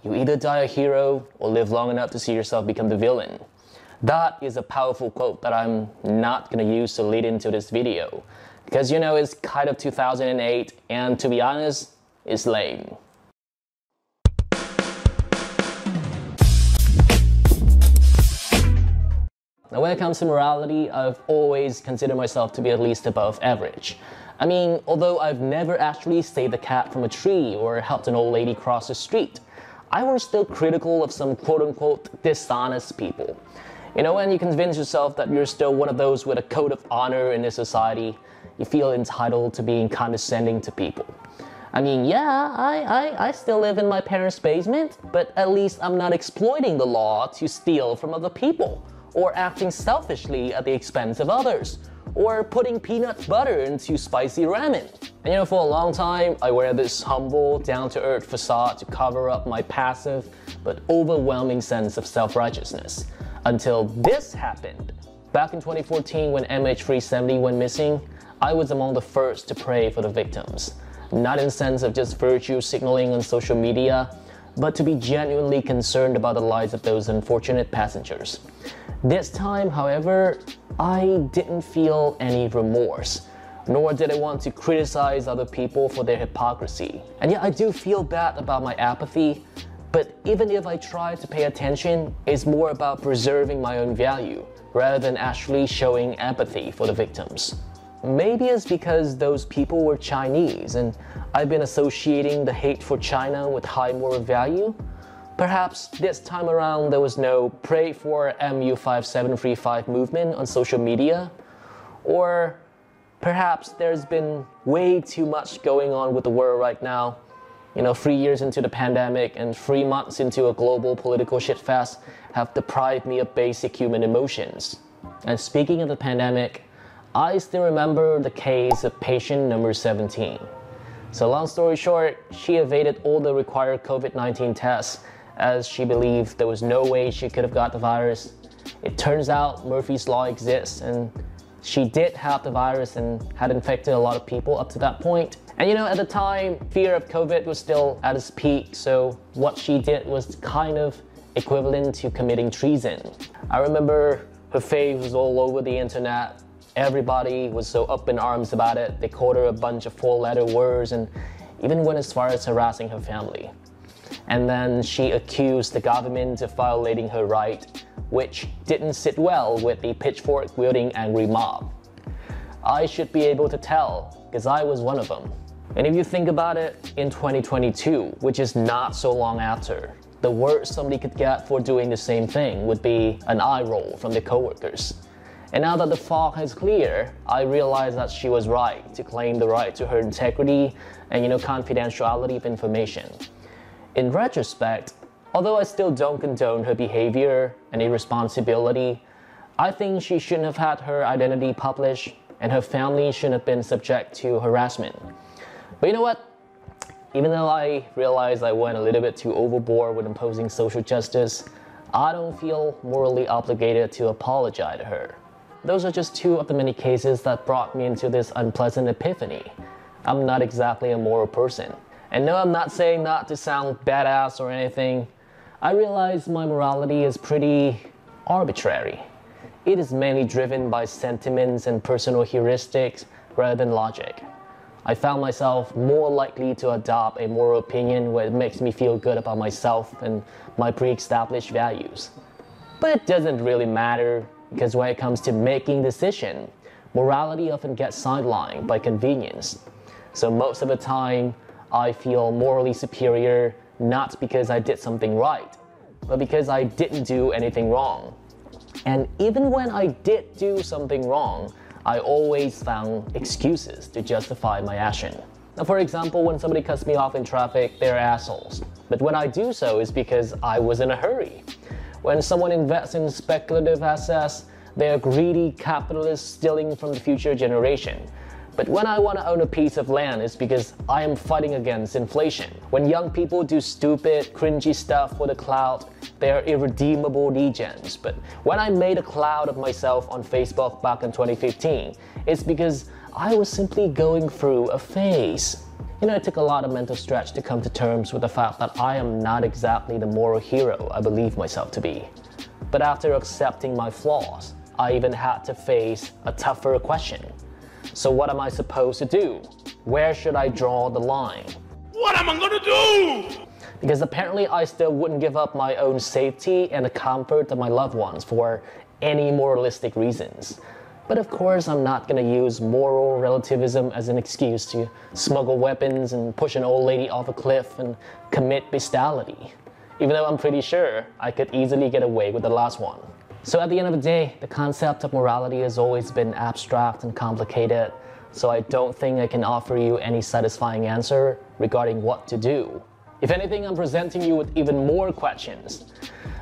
you either die a hero or live long enough to see yourself become the villain. That is a powerful quote that I'm not gonna use to lead into this video. Because it's kind of 2008 and to be honest, it's lame. Now when it comes to morality, I've always considered myself to be at least above average. I mean, although I've never actually saved a cat from a tree or helped an old lady cross the street, I was still critical of some quote-unquote dishonest people. When you convince yourself that you're still one of those with a code of honor in this society, you feel entitled to being condescending to people. I mean, yeah, I still live in my parents' basement, but at least I'm not exploiting the law to steal from other people, or acting selfishly at the expense of others, or putting peanut butter into spicy ramen. And for a long time, I wear this humble, down-to-earth facade to cover up my passive but overwhelming sense of self-righteousness. Until this happened. Back in 2014 when MH370 went missing, I was among the first to pray for the victims. Not in the sense of just virtue signaling on social media, but to be genuinely concerned about the lives of those unfortunate passengers. This time, however, I didn't feel any remorse, nor did I want to criticize other people for their hypocrisy. And yet I do feel bad about my apathy, but even if I try to pay attention, it's more about preserving my own value, rather than actually showing empathy for the victims. Maybe it's because those people were Chinese and I've been associating the hate for China with high moral value. Perhaps this time around there was no pray for MU5735 movement on social media. Or perhaps there's been way too much going on with the world right now. 3 years into the pandemic and 3 months into a global political shitfest have deprived me of basic human emotions. And speaking of the pandemic, I still remember the case of patient number 17. So long story short, she evaded all the required COVID-19 tests as she believed there was no way she could have got the virus. It turns out Murphy's Law exists and she did have the virus and had infected a lot of people up to that point. And at the time, fear of COVID was still at its peak, so what she did was kind of equivalent to committing treason. I remember her face was all over the internet. Everybody was so up in arms about it. They called her a bunch of four-letter words and even went as far as harassing her family. And then she accused the government of violating her right, which didn't sit well with the pitchfork-wielding angry mob. I should be able to tell, because I was one of them. And if you think about it, in 2022, which is not so long after, the worst somebody could get for doing the same thing would be an eye roll from the coworkers. And now that the fog has cleared, I realize that she was right to claim the right to her integrity and confidentiality of information. In retrospect, although I still don't condone her behavior and irresponsibility, I think she shouldn't have had her identity published and her family shouldn't have been subject to harassment. But you know what? Even though I realize I went a little bit too overboard with imposing social justice, I don't feel morally obligated to apologize to her. Those are just two of the many cases that brought me into this unpleasant epiphany. I'm not exactly a moral person. And no, I'm not saying not to sound badass or anything. I realize my morality is pretty arbitrary. It is mainly driven by sentiments and personal heuristics rather than logic. I found myself more likely to adopt a moral opinion where it makes me feel good about myself and my pre-established values. But it doesn't really matter, because when it comes to making decisions, morality often gets sidelined by convenience. So most of the time, I feel morally superior not because I did something right, but because I didn't do anything wrong. And even when I did do something wrong, I always found excuses to justify my action. Now, for example, when somebody cuts me off in traffic, they're assholes. But when I do so, it's because I was in a hurry. When someone invests in speculative assets, they're greedy capitalists stealing from the future generation. But when I want to own a piece of land, it's because I am fighting against inflation. When young people do stupid, cringy stuff for the clout, they are irredeemable degens. But when I made a cloud of myself on Facebook back in 2015, it's because I was simply going through a phase. It took a lot of mental stretch to come to terms with the fact that I am not exactly the moral hero I believe myself to be. But after accepting my flaws, I even had to face a tougher question. So what am I supposed to do? Where should I draw the line? What am I gonna do? Because apparently I still wouldn't give up my own safety and the comfort of my loved ones for any moralistic reasons. But of course, I'm not gonna use moral relativism as an excuse to smuggle weapons and push an old lady off a cliff and commit bestiality. Even though I'm pretty sure I could easily get away with the last one. So at the end of the day, the concept of morality has always been abstract and complicated, so I don't think I can offer you any satisfying answer regarding what to do. If anything, I'm presenting you with even more questions.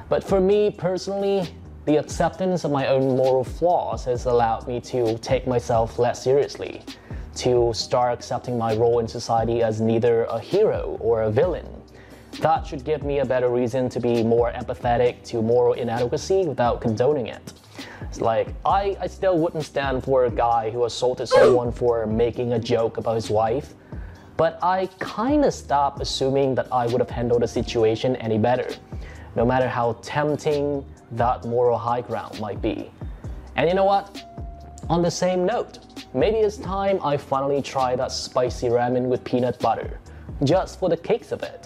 But for me personally, the acceptance of my own moral flaws has allowed me to take myself less seriously, to start accepting my role in society as neither a hero or a villain. That should give me a better reason to be more empathetic to moral inadequacy without condoning it. It's like, I still wouldn't stand for a guy who assaulted someone for making a joke about his wife, but I kinda stopped assuming that I would have handled the situation any better, no matter how tempting that moral high ground might be. And you know what? On the same note, maybe it's time I finally try that spicy ramen with peanut butter, just for the kicks of it.